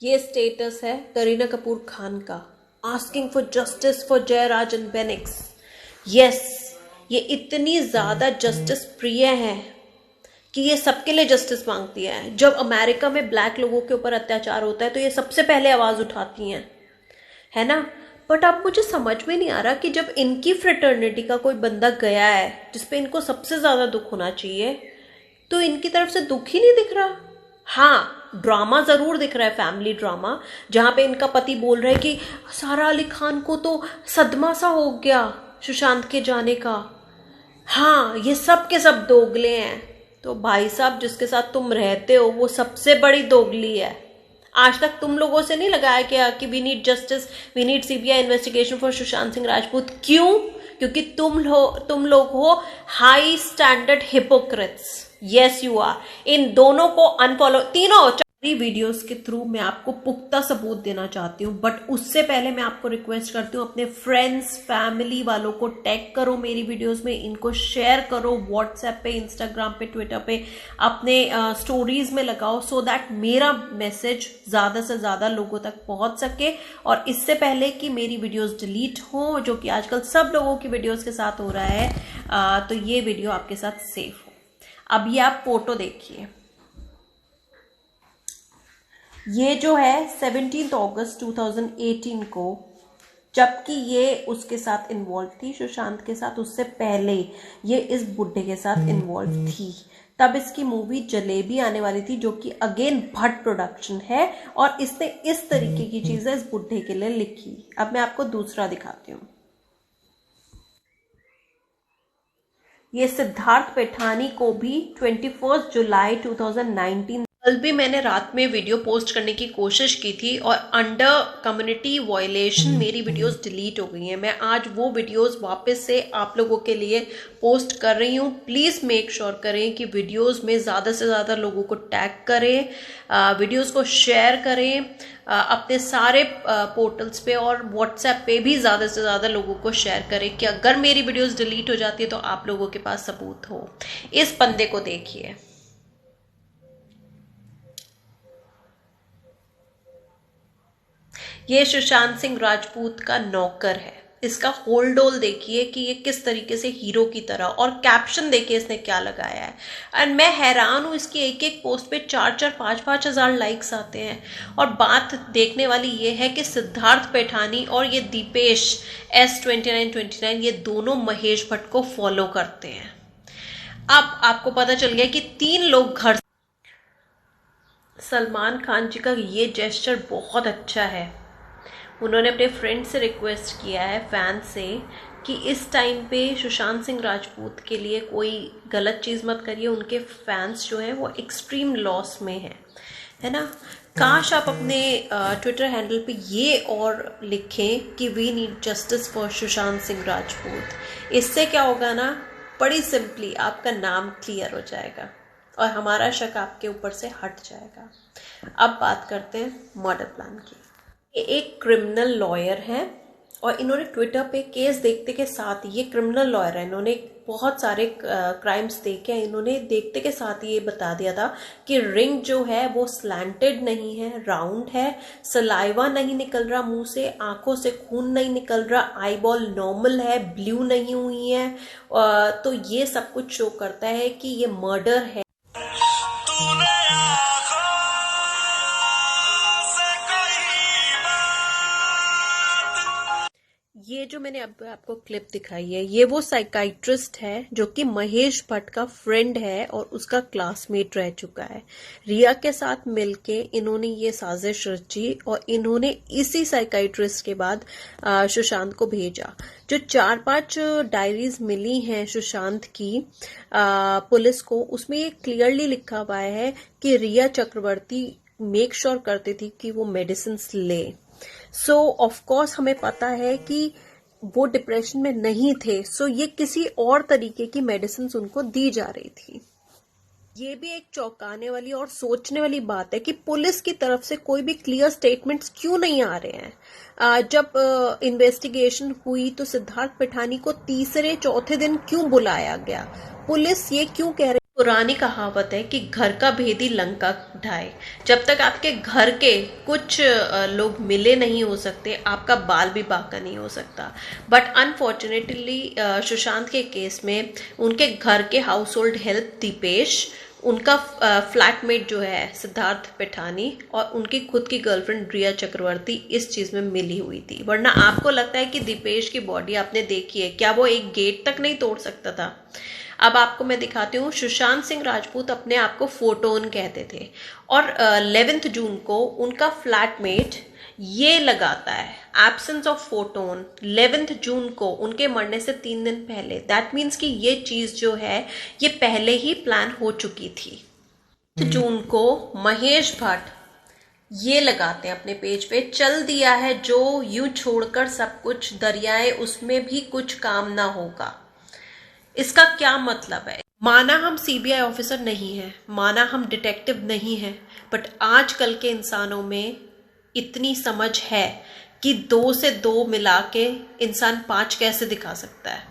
ये स्टेटस है करीना कपूर खान का, asking for justice for Jayaraj and Bennix. Yes, ये इतनी ज्यादा जस्टिस प्रिय है कि ये सबके लिए जस्टिस मांगती है। जब अमेरिका में ब्लैक लोगों के ऊपर अत्याचार होता है तो ये सबसे पहले आवाज उठाती हैं, है ना। बट अब मुझे समझ में नहीं आ रहा कि जब इनकी फ्रेटर्निटी का कोई बंदा गया है जिसपे इनको सबसे ज्यादा दुख होना चाहिए, तो इनकी तरफ से दुख ही नहीं दिख रहा। हाँ, ड्रामा जरूर दिख रहा है, फैमिली ड्रामा, जहां पे इनका पति बोल रहा है कि सारा अली खान को तो सदमा सा हो गया सुशांत के जाने का। हाँ, ये सब के सब दोगले हैं। तो भाई साहब, जिसके साथ तुम रहते हो वो सबसे बड़ी दोगली है। आज तक तुम लोगों से नहीं लगाया क्या कि we need justice, we need CBI investigation for Sushant Singh Rajput? क्यों? क्योंकि तुम लोग हो high standard hypocrites. Yes you are. इन दोनों को अनफॉलो, तीनों वीडियोस के थ्रू मैं आपको पुख्ता सबूत देना चाहती हूँ। बट उससे पहले मैं आपको रिक्वेस्ट करती हूँ, अपने फ्रेंड्स फैमिली वालों को टैग करो मेरी वीडियोस में, इनको शेयर करो व्हाट्सएप पे, इंस्टाग्राम पे, ट्विटर पे, अपने स्टोरीज में लगाओ, सो दैट मेरा मैसेज ज्यादा से ज्यादा लोगों तक पहुंच सके। और इससे पहले कि मेरी वीडियोस डिलीट हो, जो कि आजकल सब लोगों की वीडियोस के साथ हो रहा है, तो ये वीडियो आपके साथ सेफ हो। अब ये आप फोटो देखिए, ये जो है 17 अगस्त 2018 को, जबकि ये उसके साथ इन्वॉल्व थी सुशांत के साथ, उससे पहले ये इस बुड्ढे के साथ इन्वॉल्व थी। तब इसकी मूवी जलेबी आने वाली थी, जो कि अगेन भट्ट प्रोडक्शन है, और इसने इस तरीके की चीजें इस बुड्ढे के लिए लिखी। अब मैं आपको दूसरा दिखाती हूँ। ये सिद्धार्थ पैठानी को भी 21 जुलाई 2019, कल भी मैंने रात में वीडियो पोस्ट करने की कोशिश की थी और अंडर कम्युनिटी वायलेशन मेरी वीडियोस डिलीट हो गई हैं। मैं आज वो वीडियोस वापस से आप लोगों के लिए पोस्ट कर रही हूँ। प्लीज़ मेक श्योर करें कि वीडियोस में ज़्यादा से ज़्यादा लोगों को टैग करें, वीडियोस को शेयर करें अपने सारे पोर्टल्स पे, और व्हाट्सएप पे भी ज़्यादा से ज़्यादा लोगों को शेयर करें कि अगर मेरी वीडियोस डिलीट हो जाती है तो आप लोगों के पास सबूत हो। इस बंदे को देखिए, ये सुशांत सिंह राजपूत का नौकर है। इसका होल्डोल देखिए कि ये किस तरीके से हीरो की तरह, और कैप्शन देखिए इसने क्या लगाया है। एंड मैं हैरान हूँ, इसकी एक एक पोस्ट पे 4-4, 5-5 हजार लाइक्स आते हैं। और बात देखने वाली ये है कि सिद्धार्थ पैठानी और ये दीपेश S2929, ये दोनों महेश भट्ट को फॉलो करते हैं। अब आपको पता चल गया कि 3 लोग घर। सलमान खान जी का ये जेस्चर बहुत अच्छा है। उन्होंने अपने फ्रेंड से रिक्वेस्ट किया है, फैन से, कि इस टाइम पे सुशांत सिंह राजपूत के लिए कोई गलत चीज़ मत करिए। उनके फैंस जो हैं वो एक्सट्रीम लॉस में हैं, है ना। काश आप अपने ट्विटर हैंडल पे ये और लिखें कि we need justice for Sushant Singh Rajput. इससे क्या होगा ना, बड़ी सिंपली आपका नाम क्लियर हो जाएगा और हमारा शक आपके ऊपर से हट जाएगा। अब बात करते हैं मर्डर प्लान की। ये एक क्रिमिनल लॉयर हैं और इन्होंने ट्विटर पे केस देखते के साथ, ये क्रिमिनल लॉयर है, इन्होंने बहुत सारे क्राइम्स देखे हैं, इन्होंने देखते के साथ ये बता दिया था कि रिंग जो है वो स्लैंटेड नहीं है, राउंड है, सलाइवा नहीं निकल रहा मुंह से, आंखों से खून नहीं निकल रहा, आई बॉल नॉर्मल है, ब्लू नहीं हुई है। तो ये सब कुछ शो करता है कि ये मर्डर है। ये जो मैंने अब आपको क्लिप दिखाई है, ये वो साइकाइट्रिस्ट है जो कि महेश भट्ट का फ्रेंड है और उसका क्लासमेट रह चुका है। रिया के साथ मिलके इन्होंने ये साजिश रची और इन्होंने इसी साइकाइट्रिस्ट के बाद सुशांत को भेजा। जो 4-5 डायरीज मिली हैं सुशांत की पुलिस को, उसमें ये क्लियरली लिखा हुआ है कि रिया चक्रवर्ती मेक श्योर करती थी कि वो मेडिसिन ले। सो ऑफ कोर्स हमें पता है कि वो डिप्रेशन में नहीं थे, सो ये किसी और तरीके की मेडिसिन उनको दी जा रही थी। ये भी एक चौंकाने वाली और सोचने वाली बात है कि पुलिस की तरफ से कोई भी क्लियर स्टेटमेंट्स क्यों नहीं आ रहे हैं। जब इन्वेस्टिगेशन हुई तो सिद्धार्थ पैठानी को तीसरे चौथे दिन क्यों बुलाया गया? पुलिस ये क्यों कह रही पुरानी कहावत है कि घर का भेदी लंका ढाए। जब तक आपके घर के कुछ लोग मिले नहीं हो सकते, आपका बाल भी बांका नहीं हो सकता। बट अनफॉर्चुनेटली सुशांत के केस में उनके घर के हाउस होल्ड हेल्प दीपेश, उनका फ्लैटमेट जो है सिद्धार्थ पिठानी और उनकी खुद की गर्लफ्रेंड रिया चक्रवर्ती इस चीज़ में मिली हुई थी। वरना आपको लगता है कि दीपेश की बॉडी आपने देखी है, क्या वो एक गेट तक नहीं तोड़ सकता था? अब आपको मैं दिखाती हूँ। सुशांत सिंह राजपूत अपने आप को फोटोन कहते थे और 11 जून को उनका फ्लैटमेट ये लगाता है एब्सेंस ऑफ फोटोन 11 जून को, उनके मरने से 3 दिन पहले। दैट मीन्स कि ये चीज जो है ये पहले ही प्लान हो चुकी थी। जून को महेश भट्ट ये लगाते हैं अपने पेज पे, चल दिया है जो यूं छोड़कर सब कुछ दरियाए उसमें भी कुछ काम ना होगा। इसका क्या मतलब है? माना हम सीबीआई ऑफिसर नहीं है, माना हम डिटेक्टिव नहीं है, बट आजकल के इंसानों में इतनी समझ है कि 2 से 2 मिला के इंसान 5 कैसे दिखा सकता है।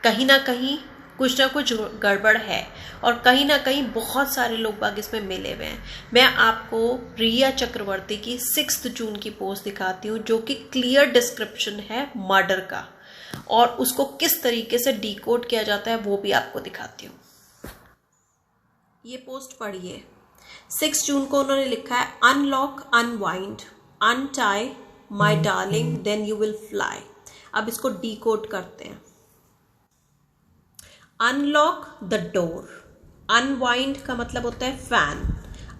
कहीं ना कहीं कुछ ना कुछ गड़बड़ है और कहीं ना कहीं बहुत सारे लोग बाग इसमें मिले हुए हैं। मैं आपको रिया चक्रवर्ती की 6 जून की पोस्ट दिखाती हूँ जो कि क्लियर डिस्क्रिप्शन है मर्डर का, और उसको किस तरीके से डिकोड किया जाता है वो भी आपको दिखाती हूँ। ये पोस्ट पढ़िए। 6 जून को उन्होंने लिखा है, unlock, unwind, untie my darling, then you will fly. अब इसको डिकोड करते हैं। अनलॉक द डोर, अनवाइंड का मतलब होता है फैन,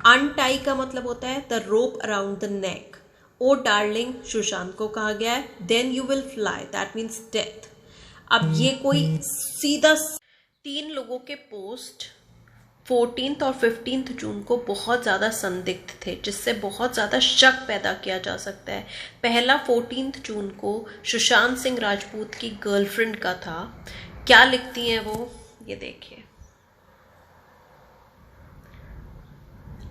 अनटाई का मतलब होता है the rope around the neck. Oh darling Sushant को कहा गया है, then you will fly, that means death. अब ये कोई सीधा 3 लोगों के पोस्ट 14 और 15 जून को बहुत ज़्यादा संदिग्ध थे, जिससे बहुत ज़्यादा शक पैदा किया जा सकता है। पहला 14 जून को सुशांत सिंह राजपूत की गर्लफ्रेंड का था। क्या लिखती हैं वो, ये देखिए।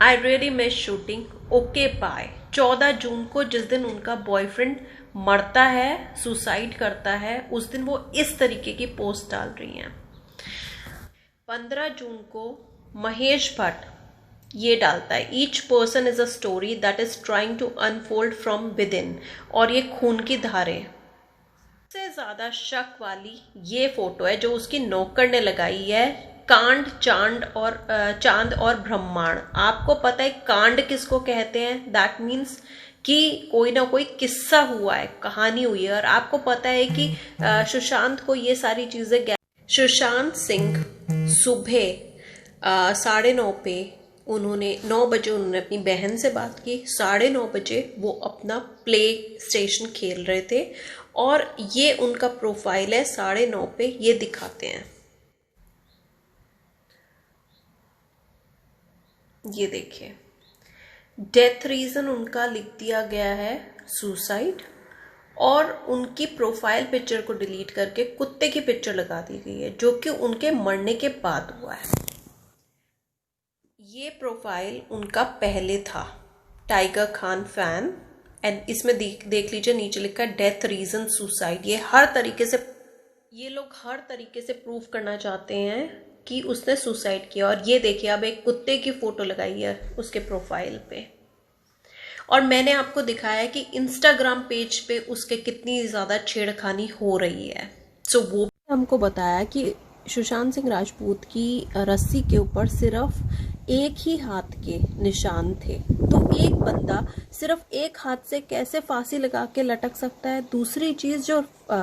I really miss shooting, okay bye. 14 June को, जिस दिन उनका बॉयफ्रेंड मरता है, सुसाइड करता है, उस दिन वो इस तरीके की पोस्ट डाल रही हैं। 15 जून को महेश भट्ट ये डालता है, each person is a story that is trying to unfold from within, और ये खून की धारें। सबसे ज्यादा शक वाली ये फोटो है जो उसकी नौकर ने लगाई है, कांड, चांद और ब्रह्मांड। आपको पता है कांड किसको कहते हैं? दैट मीन्स कि कोई ना कोई किस्सा हुआ है, कहानी हुई है। और आपको पता है कि सुशांत को ये सारी चीजें, सुशांत सिंह सुबह 9:30 पे उन्होंने 9 बजे उन्होंने अपनी बहन से बात की, 9:30 बजे वो अपना प्ले स्टेशन खेल रहे थे, और ये उनका प्रोफाइल है। 9:30 पे ये दिखाते हैं, ये देखिए। डेथ रीजन उनका लिख दिया गया है सुसाइड, और उनकी प्रोफाइल पिक्चर को डिलीट करके कुत्ते की पिक्चर लगा दी गई है जो कि उनके मरने के बाद हुआ है। ये प्रोफाइल उनका पहले था, टाइगर खान फैन, एंड इसमें देख लीजिए नीचे लिखा है डेथ रीजन सुसाइड। ये लोग हर तरीके से प्रूव करना चाहते हैं कि उसने सुसाइड किया। और ये देखिए, अब एक कुत्ते की फोटो लगाई है उसके प्रोफाइल पे। और मैंने आपको दिखाया कि इंस्टाग्राम पेज पे उसके कितनी ज्यादा छेड़खानी हो रही है। सो वो हमको बताया कि सुशांत सिंह राजपूत की रस्सी के ऊपर सिर्फ एक ही हाथ के निशान थे, तो एक बंदा सिर्फ एक हाथ से कैसे फांसी लगा के लटक सकता है? दूसरी चीज, जो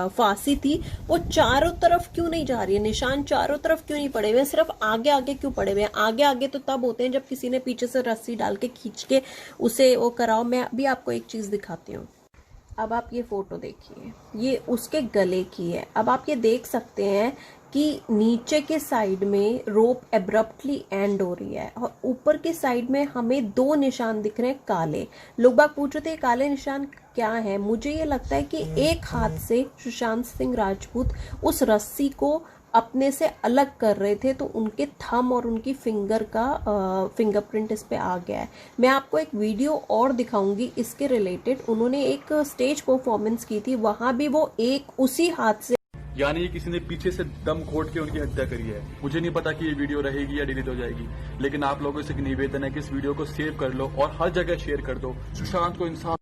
फांसी थी वो चारों तरफ क्यों नहीं जा रही है? निशान चारों तरफ क्यों नहीं पड़े हुए हैं, सिर्फ आगे आगे क्यों पड़े हुए हैं? आगे आगे तो तब होते हैं जब किसी ने पीछे से रस्सी डाल के खींच के उसे वो कराओ। मैं अभी आपको एक चीज दिखाती हूँ। अब आप ये फोटो देखिए, ये उसके गले की है। अब आप ये देख सकते हैं कि नीचे के साइड में रोप एब्रप्टली एंड हो रही है, और ऊपर के साइड में हमें 2 निशान दिख रहे हैं काले। लोग बाग पूछ रहे थे काले निशान क्या है। मुझे ये लगता है कि एक हाथ से सुशांत सिंह राजपूत उस रस्सी को अपने से अलग कर रहे थे, तो उनके थंब और उनकी फिंगर का फिंगरप्रिंट इस पे आ गया है। मैं आपको एक वीडियो और दिखाऊंगी इसके रिलेटेड। उन्होंने एक स्टेज परफॉर्मेंस की थी, वहां भी वो एक उसी हाथ से यानी किसी ने पीछे से दम घोट के उनकी हत्या करी है। मुझे नहीं पता कि ये वीडियो रहेगी या डिलीट हो जाएगी, लेकिन आप लोगों से एक निवेदन है कि इस वीडियो को सेव कर लो और हर जगह शेयर कर दो। सुशांत को इंसान